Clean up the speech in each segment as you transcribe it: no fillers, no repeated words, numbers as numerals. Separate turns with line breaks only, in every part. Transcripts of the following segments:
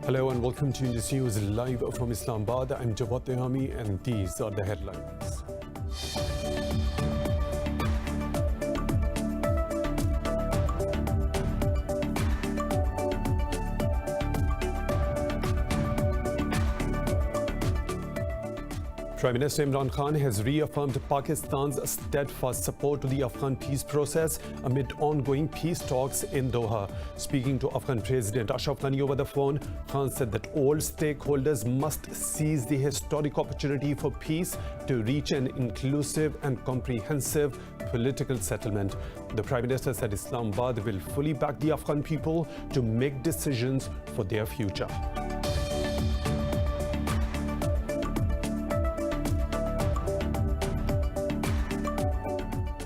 Hello and welcome to Indus News live from Islamabad. I'm Jawad Tehami and these are the headlines. Prime Minister Imran Khan has reaffirmed Pakistan's steadfast support to the Afghan peace process amid ongoing peace talks in Doha. Speaking to Afghan President Ashraf Ghani over the phone, Khan said that all stakeholders must seize the historic opportunity for peace to reach an inclusive and comprehensive political settlement. The Prime Minister said Islamabad will fully back the Afghan people to make decisions for their future.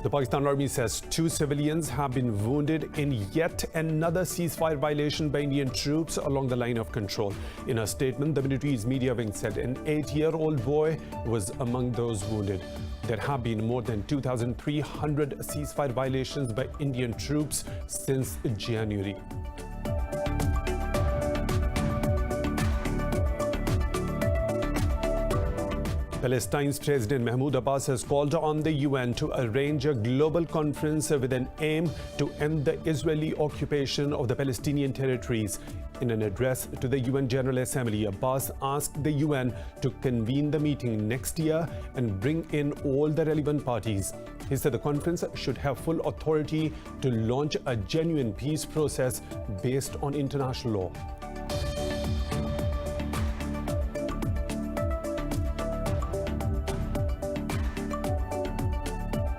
The Pakistan Army says 2 civilians have been wounded in yet another ceasefire violation by Indian troops along the line of control. In a statement, the military's media wing said an 8-year-old boy was among those wounded. There have been more than 2,300 ceasefire violations by Indian troops since January. Palestine's President Mahmoud Abbas has called on the UN to arrange a global conference with an aim to end the Israeli occupation of the Palestinian territories. In an address to the UN General Assembly, Abbas asked the UN to convene the meeting next year and bring in all the relevant parties. He said the conference should have full authority to launch a genuine peace process based on international law.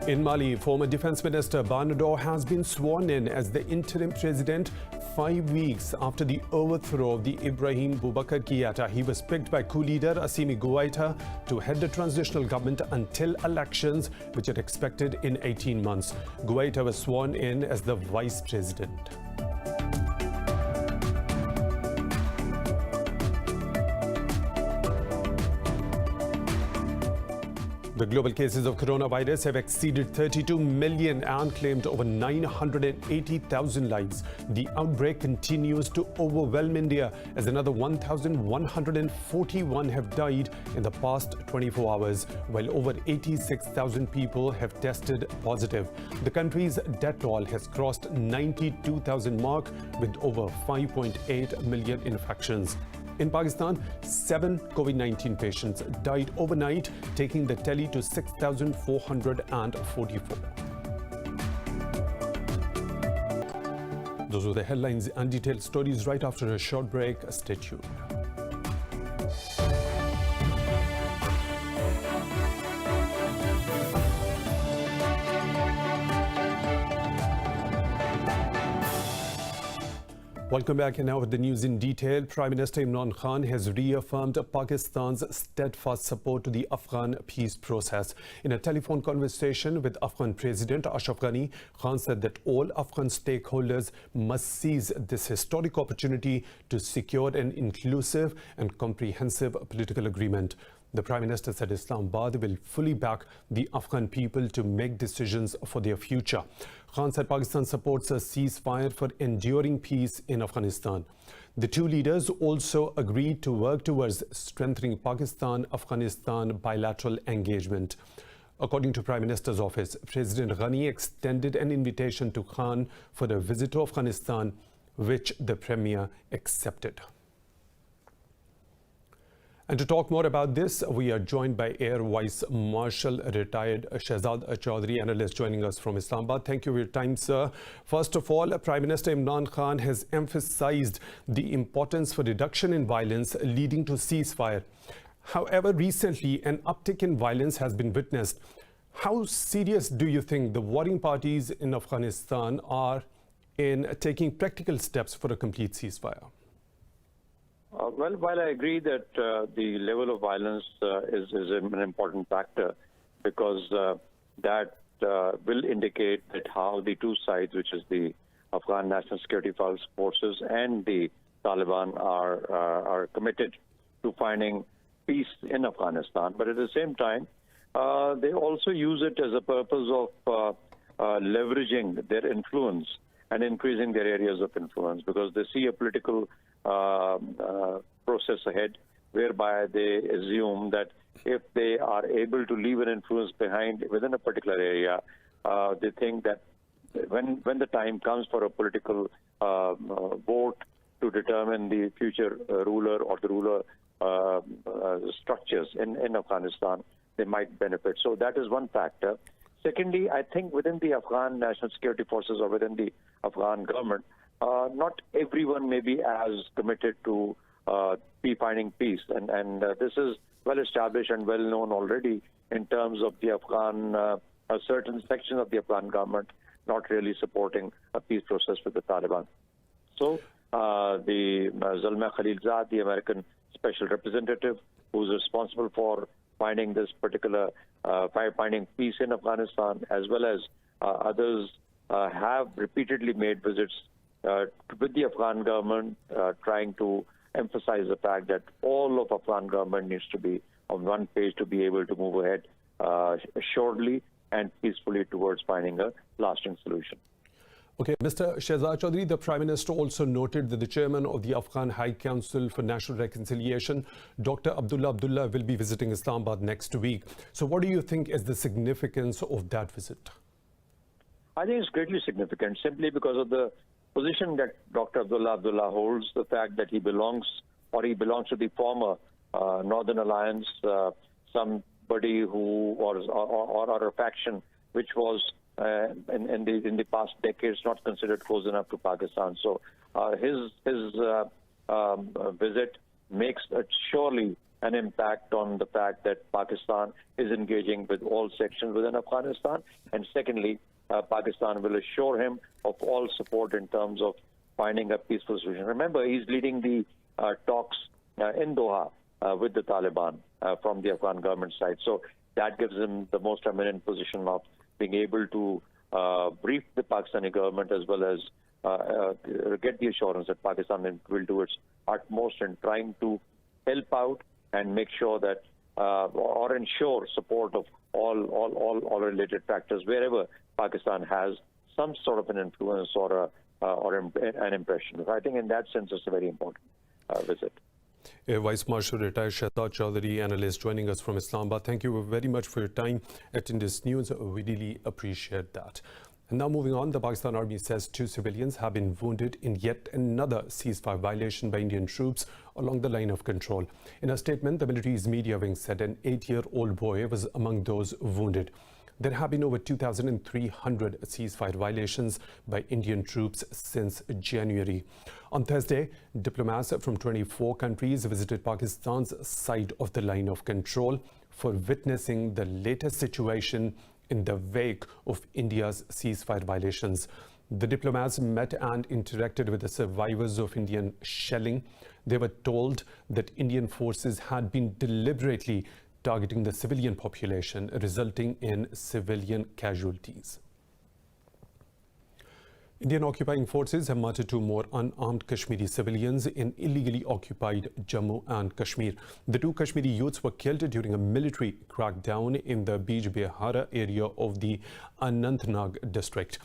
In Mali, former Defense Minister Barnado has been sworn in as the interim president 5 weeks after the overthrow of the Ibrahim Boubacar Keïta. He was picked by coup leader Assimi Goïta to head the transitional government until elections, which are expected in 18 months. Goïta was sworn in as the vice president. The global cases of coronavirus have exceeded 32 million and claimed over 980,000 lives. The outbreak continues to overwhelm India as another 1,141 have died in the past 24 hours, while over 86,000 people have tested positive. The country's death toll has crossed 92,000 mark with over 5.8 million infections. In Pakistan, 7 COVID-19 patients died overnight, taking the tally to 6,444. Those were the headlines and detailed stories right after a short break. Stay tuned. Welcome back, and now with the news in detail. Prime Minister Imran Khan has reaffirmed Pakistan's steadfast support to the Afghan peace process. In a telephone conversation with Afghan President Ashraf Ghani, Khan said that all Afghan stakeholders must seize this historic opportunity to secure an inclusive and comprehensive political agreement. The Prime Minister said Islamabad will fully back the Afghan people to make decisions for their future. Khan said Pakistan supports a ceasefire for enduring peace in Afghanistan. The two leaders also agreed to work towards strengthening Pakistan-Afghanistan bilateral engagement. According to Prime Minister's office, President Ghani extended an invitation to Khan for a visit to Afghanistan, which the Premier accepted. And to talk more about this, we are joined by Air Vice Marshal retired Shehzad Chaudhary, analyst joining us from Islamabad. Thank you for your time, sir. First of all, Prime Minister Imran Khan has emphasized the importance for reduction in violence leading to ceasefire. However, recently an uptick in violence has been witnessed. How serious do you think the warring parties in Afghanistan are in taking practical steps for a complete ceasefire?
Well, while I agree that the level of violence is an important factor, because that will indicate that how the two sides, which is the Afghan National Security Forces and the Taliban, are committed to finding peace in Afghanistan. But at the same time, they also use it as a purpose of leveraging their influence and increasing their areas of influence, because they see a political process ahead, whereby they assume that if they are able to leave an influence behind within a particular area, they think that when the time comes for a political vote to determine the future ruler or the ruler structures in Afghanistan, they might benefit. So that is one factor. Secondly, I think within the Afghan National Security Forces or within the Afghan government, not everyone may be as committed to finding peace. And this is well established and well known already in terms of the Afghan, certain sections of the Afghan government not really supporting a peace process with the Taliban. So the Zalmay Khalilzad, the American Special Representative, who's responsible for finding this particular, finding peace in Afghanistan, as well as others, have repeatedly made visits with the Afghan government, trying to emphasize the fact that all of Afghan government needs to be on one page to be able to move ahead assuredly and peacefully towards finding a lasting solution.
Okay, Mr. Shehzad Chaudhry, the Prime Minister also noted that the chairman of the Afghan High Council for National Reconciliation, Dr. Abdullah, will be visiting Islamabad next week. So what do you think is the significance of that visit?
I think it's greatly significant simply because of the position that Dr. Abdullah holds, the fact that he belongs to the former Northern Alliance, somebody who or a faction which was in the past decades not considered close enough to Pakistan. So his visit makes surely an impact on the fact that Pakistan is engaging with all sections within Afghanistan. And secondly, Pakistan will assure him of all support in terms of finding a peaceful solution. Remember, he's leading the talks in Doha with the Taliban from the Afghan government side. So that gives him the most eminent position of being able to brief the Pakistani government as well as get the assurance that Pakistan will do its utmost in trying to help out and make sure that or ensure support of all related factors wherever Pakistan has some sort of an influence or an impression. I think in that sense it's a very important visit.
Vice Marshal retired Shehzad Chaudhry, analyst, joining us from Islamabad. Thank you very much for your time at Indus News. We really appreciate that. And now moving on, the Pakistan Army says 2 civilians have been wounded in yet another ceasefire violation by Indian troops along the line of control. In a statement, the military's media wing said an 8-year-old boy was among those wounded. There have been over 2,300 ceasefire violations by Indian troops since January. On Thursday, diplomats from 24 countries visited Pakistan's side of the line of control for witnessing the latest situation in the wake of India's ceasefire violations. The diplomats met and interacted with the survivors of Indian shelling. They were told that Indian forces had been deliberately targeting the civilian population, resulting in civilian casualties. Indian occupying forces have murdered 2 more unarmed Kashmiri civilians in illegally occupied Jammu and Kashmir. The 2 Kashmiri youths were killed during a military crackdown in the Bij Behara area of the Anantnag district.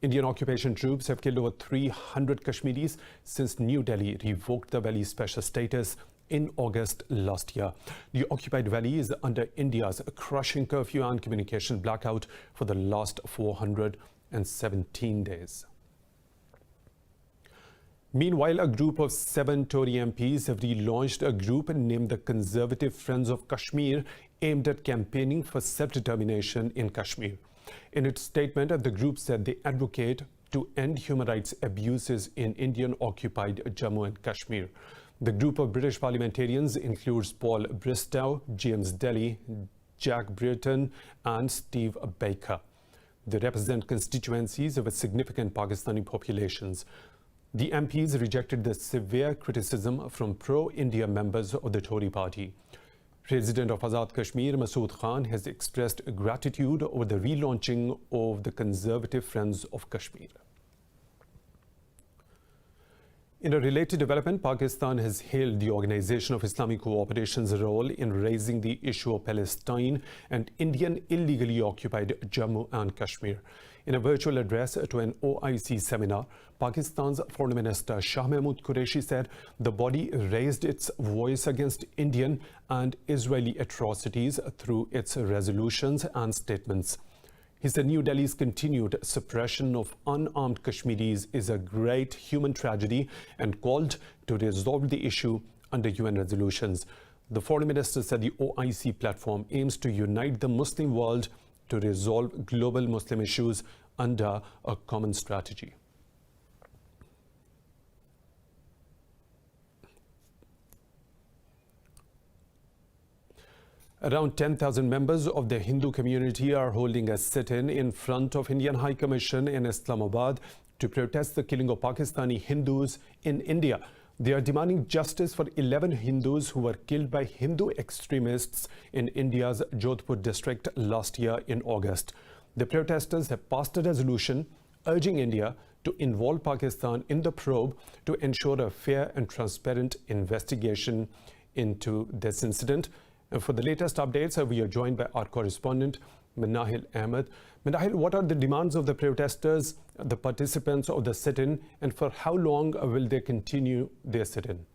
Indian occupation troops have killed over 300 Kashmiris since New Delhi revoked the valley's special status in August last year. The occupied valley is under India's crushing curfew and communication blackout for the last 417 days. Meanwhile, a group of 7 Tory MPs have relaunched a group named the Conservative Friends of Kashmir, aimed at campaigning for self-determination in Kashmir. In its statement, the group said they advocate to end human rights abuses in Indian-occupied Jammu and Kashmir. The group of British parliamentarians includes Paul Bristow, James Daly, Jack Britton and Steve Baker. They represent constituencies of significant Pakistani populations. The MPs rejected the severe criticism from pro-India members of the Tory party. President of Azad Kashmir, Masood Khan, has expressed gratitude over the relaunching of the Conservative Friends of Kashmir. In a related development, Pakistan has hailed the Organization of Islamic Cooperation's role in raising the issue of Palestine and Indian illegally occupied Jammu and Kashmir. In a virtual address to an OIC seminar, Pakistan's Foreign Minister Shah Mahmood Qureshi said the body raised its voice against Indian and Israeli atrocities through its resolutions and statements. He said New Delhi's continued suppression of unarmed Kashmiris is a great human tragedy and called to resolve the issue under UN resolutions. The foreign minister said the OIC platform aims to unite the Muslim world to resolve global Muslim issues under a common strategy. Around 10,000 members of the Hindu community are holding a sit-in in front of Indian High Commission in Islamabad to protest the killing of Pakistani Hindus in India. They are demanding justice for 11 Hindus who were killed by Hindu extremists in India's Jodhpur district last year in August. The protesters have passed a resolution urging India to involve Pakistan in the probe to ensure a fair and transparent investigation into this incident. And for the latest updates, we are joined by our correspondent, Minahil Ahmed. Minahil, what are the demands of the protesters, the participants of the sit-in, and for how long will they continue their sit-in?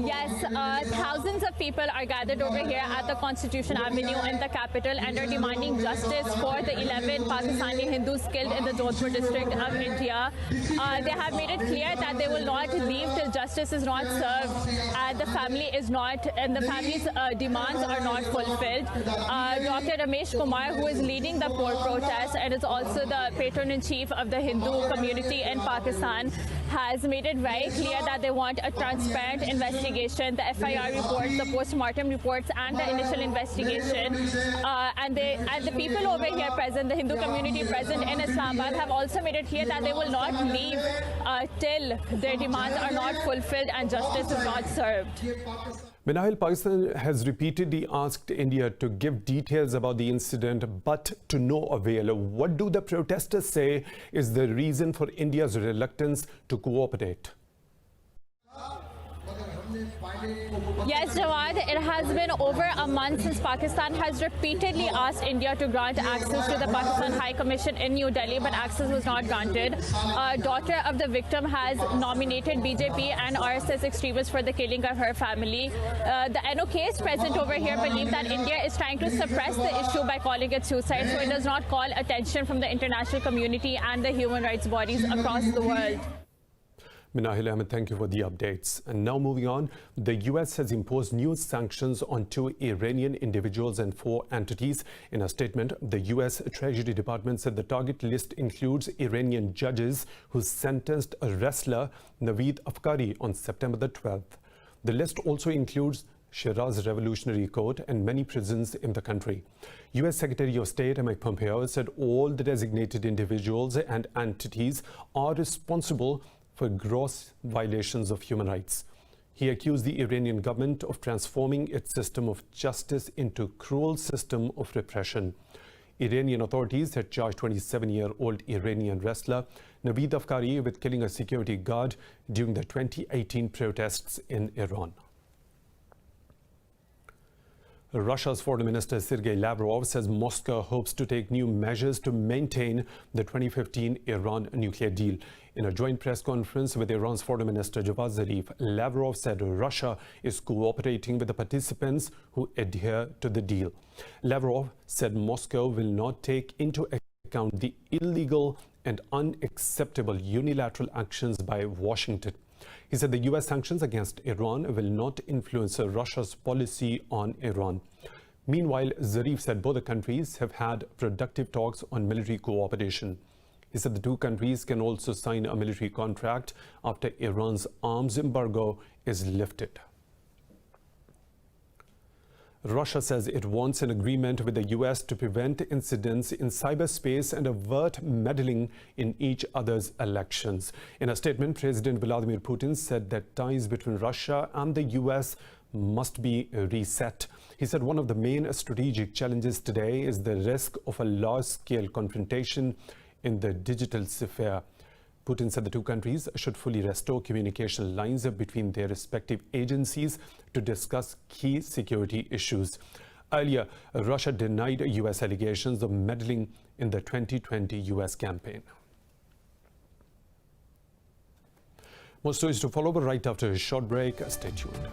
Yes, thousands of people are gathered over here at the Constitution Avenue in the capital and are demanding justice for the 11 Pakistani Hindus killed in the Jodhpur district of India. They have made it clear that they will not leave till justice is not served and the family is not, and the family's demands are not fulfilled. Dr. Ramesh Kumar, who is leading the protest and is also the patron-in-chief of the Hindu community in Pakistan, has made it very clear that they want a transparent investigation, the FIR reports, the post-mortem reports, and the initial investigation. And the people over here present, the Hindu community present in Islamabad, have also made it clear that they will not leave till their demands are not fulfilled and justice is not served.
Minahil, Pakistan has repeatedly asked India to give details about the incident, but to no avail. What do the protesters say is the reason for India's reluctance to cooperate?
Yes, Jawad, it has been over a month since Pakistan has repeatedly asked India to grant access to the Pakistan High Commission in New Delhi, but access was not granted. A daughter of the victim has nominated BJP and RSS extremists for the killing of her family. The NOKs present over here believe that India is trying to suppress the issue by calling it suicide, so it does not call attention from the international community and the human rights bodies across the world.
Minahil Ahmed, thank you for the updates. And now moving on, the US has imposed new sanctions on 2 Iranian individuals and 4 entities. In a statement, the US Treasury Department said the target list includes Iranian judges who sentenced a wrestler, Naveed Afkari, on September the 12th. The list also includes Shiraz Revolutionary Court and many prisons in the country. US Secretary of State Mike Pompeo said all the designated individuals and entities are responsible for gross violations of human rights. He accused the Iranian government of transforming its system of justice into a cruel system of repression. Iranian authorities had charged 27-year-old Iranian wrestler Naveed Afkari with killing a security guard during the 2018 protests in Iran. Russia's Foreign Minister Sergei Lavrov says Moscow hopes to take new measures to maintain the 2015 Iran nuclear deal. In a joint press conference with Iran's Foreign Minister Javad Zarif, Lavrov said Russia is cooperating with the participants who adhere to the deal. Lavrov said Moscow will not take into account the illegal and unacceptable unilateral actions by Washington. He said the US sanctions against Iran will not influence Russia's policy on Iran. Meanwhile, Zarif said both the countries have had productive talks on military cooperation. He said the two countries can also sign a military contract after Iran's arms embargo is lifted. Russia says it wants an agreement with the US to prevent incidents in cyberspace and avert meddling in each other's elections. In a statement, President Vladimir Putin said that ties between Russia and the US must be reset. He said one of the main strategic challenges today is the risk of a large-scale confrontation in the digital sphere. Putin said the two countries should fully restore communication lines between their respective agencies to discuss key security issues. Earlier, Russia denied U.S. allegations of meddling in the 2020 U.S. campaign. More stories to follow, but right after a short break. Stay tuned.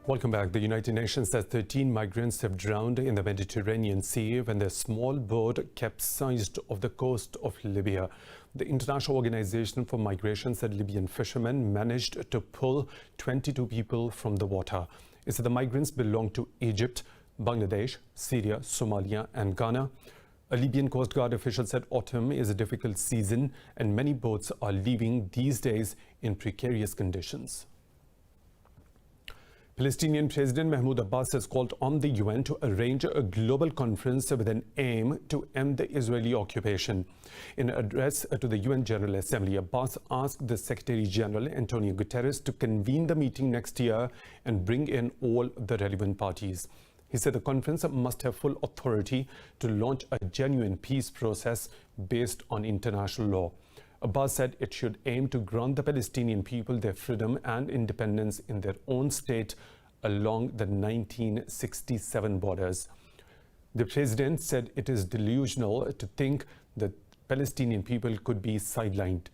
Welcome back. The United Nations says 13 migrants have drowned in the Mediterranean Sea when their small boat capsized off the coast of Libya. The International Organization for Migration said Libyan fishermen managed to pull 22 people from the water. It said the migrants belong to Egypt, Bangladesh, Syria, Somalia and Ghana. A Libyan Coast Guard official said autumn is a difficult season and many boats are leaving these days in precarious conditions. Palestinian President Mahmoud Abbas has called on the UN to arrange a global conference with an aim to end the Israeli occupation. In an address to the UN General Assembly, Abbas asked the Secretary General Antonio Guterres to convene the meeting next year and bring in all the relevant parties. He said the conference must have full authority to launch a genuine peace process based on international law. Abbas said it should aim to grant the Palestinian people their freedom and independence in their own state along the 1967 borders. The president said it is delusional to think that Palestinian people could be sidelined.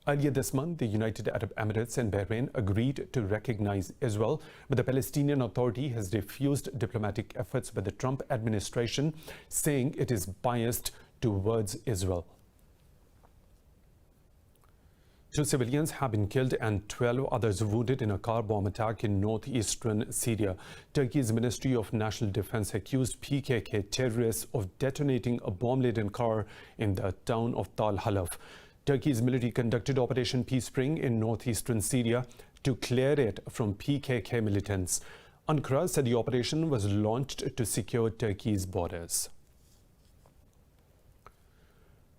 Earlier this month, the United Arab Emirates and Bahrain agreed to recognize Israel, but the Palestinian Authority has refused diplomatic efforts by the Trump administration, saying it is biased towards Israel. 2 civilians have been killed and 12 others wounded in a car bomb attack in northeastern Syria. Turkey's Ministry of National Defense accused PKK terrorists of detonating a bomb-laden car in the town of Tal Halaf. Turkey's military conducted Operation Peace Spring in northeastern Syria to clear it from PKK militants. Ankara said the operation was launched to secure Turkey's borders.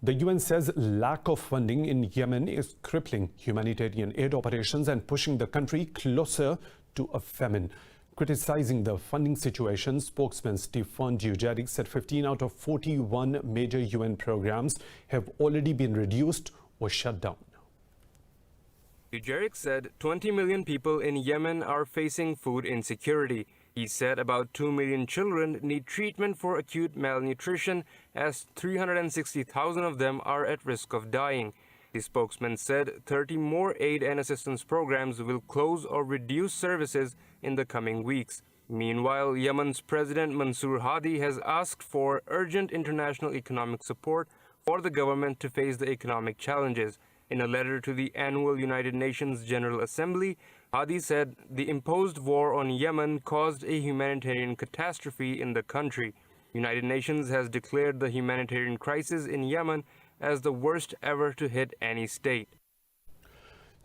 The UN says lack of funding in Yemen is crippling humanitarian aid operations and pushing the country closer to a famine. Criticizing the funding situation, spokesman Stefan Dujarric said 15 out of 41 major UN programs have already been reduced or shut down.
Dujarric said 20 million people in Yemen are facing food insecurity. He said about 2 million children need treatment for acute malnutrition, as 360,000 of them are at risk of dying. The spokesman said 30 more aid and assistance programs will close or reduce services in the coming weeks. Meanwhile, Yemen's President Mansour Hadi has asked for urgent international economic support for the government to face the economic challenges. In a letter to the annual United Nations General Assembly, Hadi said the imposed war on Yemen caused a humanitarian catastrophe in the country. United Nations has declared the humanitarian crisis in Yemen as the worst ever to hit any state.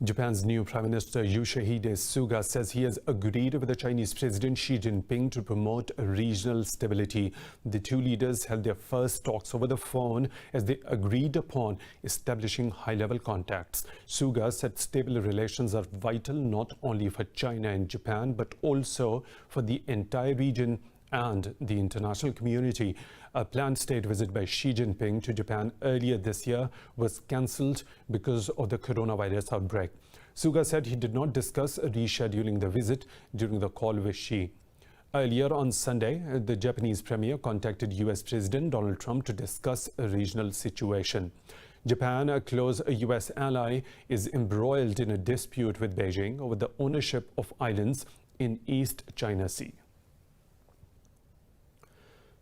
Japan's new Prime Minister Yoshihide Suga says he has agreed with the Chinese President Xi Jinping to promote regional stability. The two leaders held their first talks over the phone as they agreed upon establishing high-level contacts. Suga said stable relations are vital not only for China and Japan but also for the entire region and the international community. A planned state visit by Xi Jinping to Japan earlier this year was cancelled because of the coronavirus outbreak. Suga said he did not discuss rescheduling the visit during the call with Xi. Earlier on Sunday, the Japanese premier contacted US President Donald Trump to discuss a regional situation. Japan, a close US ally, is embroiled in a dispute with Beijing over the ownership of islands in East China Sea.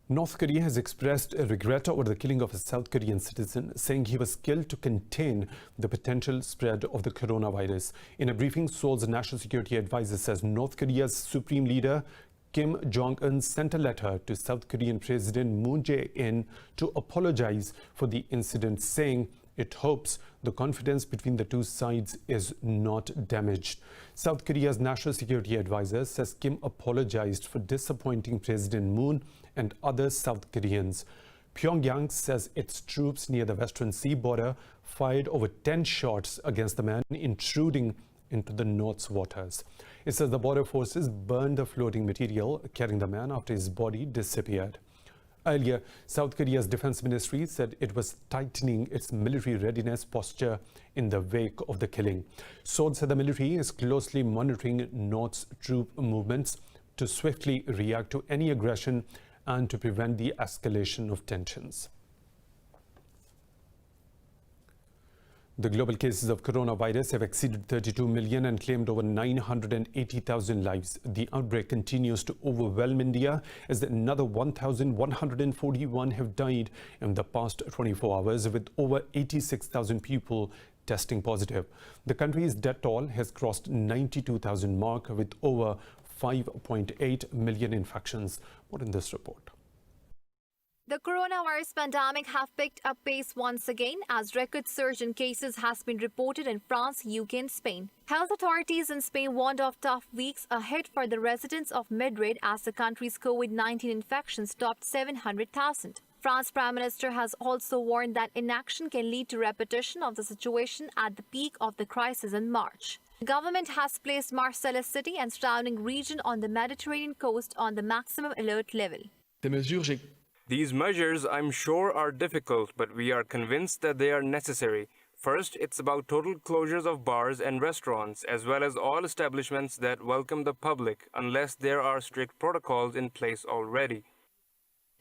North Korea has expressed regret over the killing of a South Korean citizen, saying he was killed to contain the potential spread of the coronavirus. In a briefing, Seoul's national security advisor says North Korea's supreme leader Kim Jong-un sent a letter to South Korean President Moon Jae-in to apologize for the incident, saying it hopes the confidence between the two sides is not damaged. South Korea's national security advisor says Kim apologized for disappointing President Moon and other South Koreans. Pyongyang says its troops near the Western Sea border fired over 10 shots against the man intruding into the North's waters. It says the border forces burned the floating material carrying the man after his body disappeared. Earlier, South Korea's defense ministry said it was tightening its military readiness posture in the wake of the killing. Sources said the military is closely monitoring North's troop movements to swiftly react to any aggression and to prevent the escalation of tensions. The global cases of coronavirus have exceeded 32 million and claimed over 980,000 lives. The outbreak continues to overwhelm India as another 1,141 have died in the past 24 hours, with over 86,000 people testing positive. The country's death toll has crossed 92,000 mark with over 5.8 million infections. More in this report.
The coronavirus pandemic have picked up pace once again as record surge in cases has been reported in France, UK and Spain. Health authorities in Spain warned of tough weeks ahead for the residents of Madrid as the country's COVID-19 infections topped 700,000. France Prime Minister has also warned that inaction can lead to repetition of the situation at the peak of the crisis in March. The government has placed Marseille city and surrounding region on the Mediterranean coast on the maximum alert level.
These measures, I'm sure, are difficult, but we are convinced that they are necessary. First, it's about total closures of bars and restaurants, as well as all establishments that welcome the public, unless there are strict protocols in place already.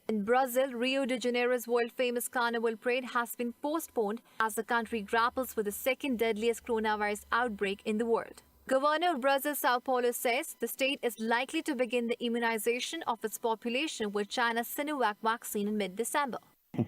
In Brazil, Rio de Janeiro's world-famous Carnival parade has been postponed as the country grapples with the second deadliest coronavirus outbreak in the world. Governor of Brazil, Sao Paulo, says the state is likely to begin the immunization of its population with China's Sinovac vaccine in mid-December.
In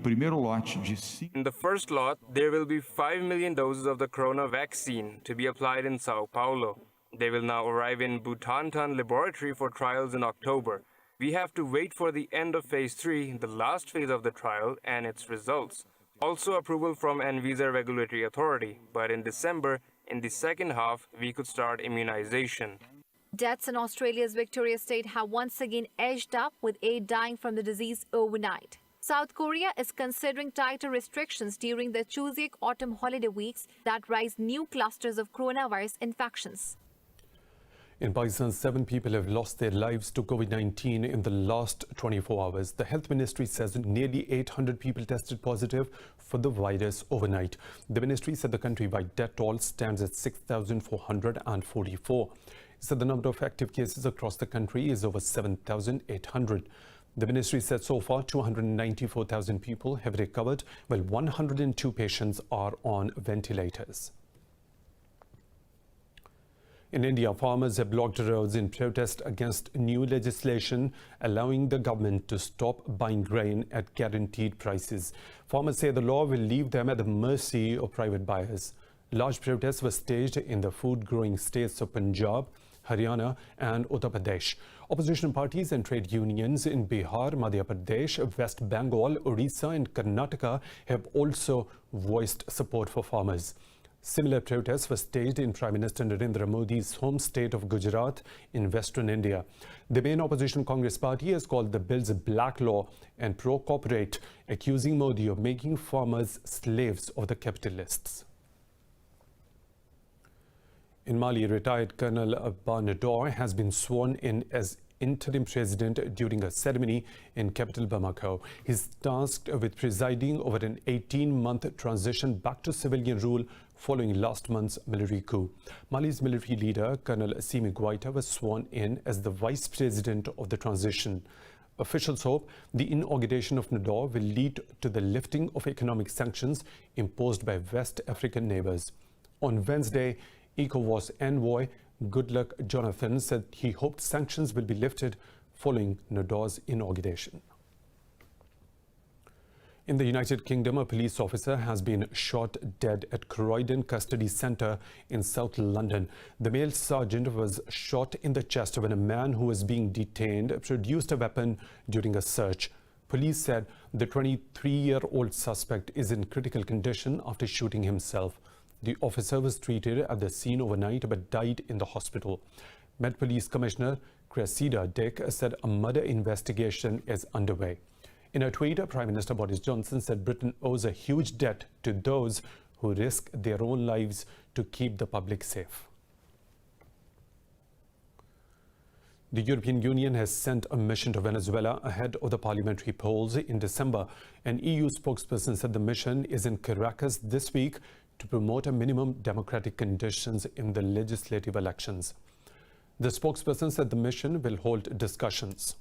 the first lot, there will be 5 million doses of the corona vaccine to be applied in Sao Paulo. They will now arrive in Butantan laboratory for trials in October. We have to wait for the end of phase 3, the last phase of the trial, and its results. Also approval from Anvisa regulatory authority, but in December, in the second half, we could start immunization.
Deaths in Australia's Victoria State have once again edged up, with 8 dying from the disease overnight. South Korea is considering tighter restrictions during the Chuseok autumn holiday weeks that rise new clusters of coronavirus infections.
In Pakistan, 7 people have lost their lives to COVID-19 in the last 24 hours. The health ministry says nearly 800 people tested positive for the virus overnight. The ministry said the countrywide death toll stands at 6,444. It said the number of active cases across the country is over 7,800. The ministry said so far 294,000 people have recovered, while 102 patients are on ventilators. In India, farmers have blocked roads in protest against new legislation allowing the government to stop buying grain at guaranteed prices. Farmers say the law will leave them at the mercy of private buyers. Large protests were staged in the food-growing states of Punjab, Haryana and Uttar Pradesh. Opposition parties and trade unions in Bihar, Madhya Pradesh, West Bengal, Orissa and Karnataka have also voiced support for farmers. Similar protests were staged in Prime Minister Narendra Modi's home state of Gujarat in western India. The main opposition Congress party has called the bills black law and pro-corporate, accusing Modi of making farmers slaves of the capitalists. In Mali, retired Colonel Abba Nador has been sworn in as interim president during a ceremony in capital Bamako. He's tasked with presiding over an 18-month transition back to civilian rule following last month's military coup. Mali's military leader, Colonel Assimi Goïta, was sworn in as the vice president of the transition. Officials hope the inauguration of Nador will lead to the lifting of economic sanctions imposed by West African neighbors. On Wednesday, ECOWAS envoy Goodluck Jonathan said he hoped sanctions will be lifted following Nador's inauguration. In the United Kingdom, a police officer has been shot dead at Croydon Custody Centre in South London. The male sergeant was shot in the chest when a man who was being detained produced a weapon during a search. Police said the 23-year-old suspect is in critical condition after shooting himself. The officer was treated at the scene overnight but died in the hospital. Met Police Commissioner Cressida Dick said a murder investigation is underway. In a tweet, Prime Minister Boris Johnson said Britain owes a huge debt to those who risk their own lives to keep the public safe. The European Union has sent a mission to Venezuela ahead of the parliamentary polls in December. An EU spokesperson said the mission is in Caracas this week to promote a minimum democratic conditions in the legislative elections. The spokesperson said the mission will hold discussions